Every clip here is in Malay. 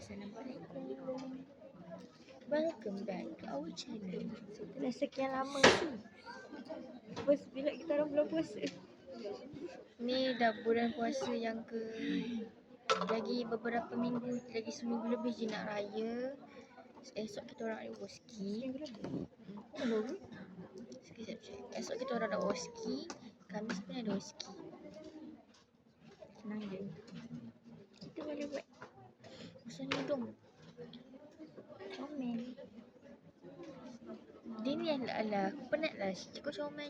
Assalamualaikum. Welcome back to our channel. Setelah sekian lama bila kita orang belum puasa. Ni dah bulan puasa yang ke, lagi beberapa minggu, lagi seminggu lebih je nak raya. Esok kita orang ada oski. Sekejap check. Esok kita orang ada oski. Khamis pun ada oski. Senang je. Kita boleh buat usaha hidung. Comel. Dia ni alah, aku penat lah. Cikgu comel.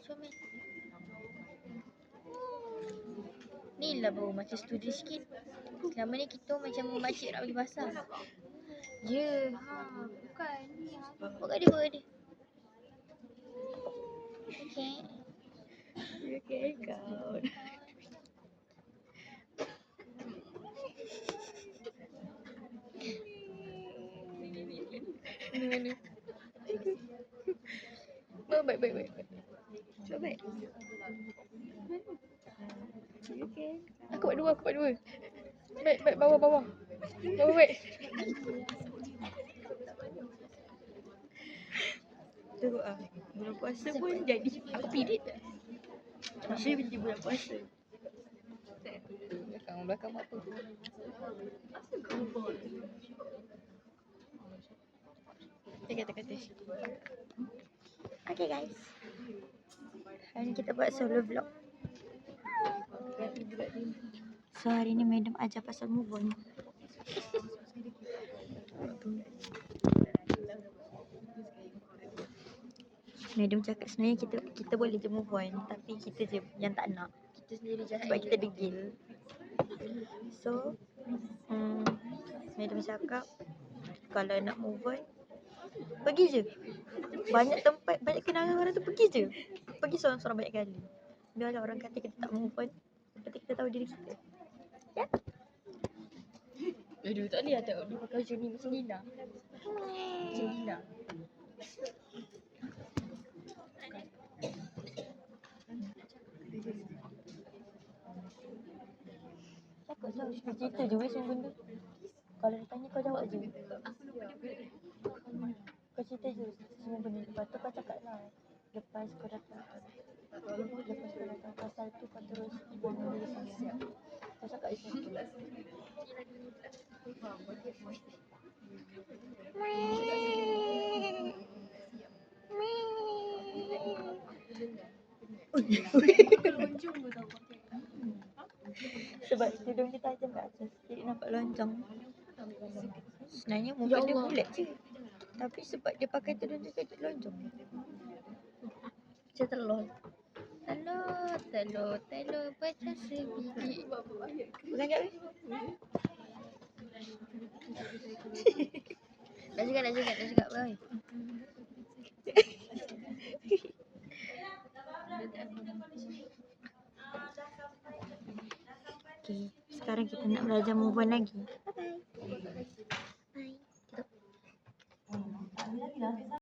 Ni lah baru macam studi sikit. Selama ni kita macam makcik nak pergi pasar. Ya, bukan. Bukan dia. Okay. Okay, kau. Mana? Baik. Baik. Okay. Aku buat dua. Baik, bawah. Baik. Teruk ah. Bulan puasa pun jadi. Aku pirit. Masih menjadi bulan puasa. Belakang apa? Kata-kata. Okay guys. Hari ni kita buat solo vlog. So hari ni madam ajar pasal move on. Madam cakap sebenarnya kita boleh je move on, tapi kita je yang tak nak. Kita sendiri jahat. Sebab kita degil. So madam cakap kalau nak move on, pergi je. Banyak tempat, banyak kenangan orang tu, pergi je. Pergi seorang-seorang banyak kali. Biarlah orang kata kita tak move on, seperti kita tahu diri kita. Ya? Aduh, tak boleh lah tengok dia pakai macam ni, macam Nina. Cakap lah, cerita je weh semua benda. Kalau dia tanya kau jawab je. Kau cerita je semua benda. Lepas tu kau cakap lah. Lepas kau datang pasal tu kau terus buang diri sendiri. Kau cakap je. Sebab tudung dia tajam kat atas, jadi nampak lonjong. Sebenarnya muka dia bulat je, tapi sebab dia pakai tudung dia jadi lonjong. Macam telur Pecah sebiji. Bukan kat ni? Dah cakap boy. Okay, sekarang kita nak belajar move on lagi.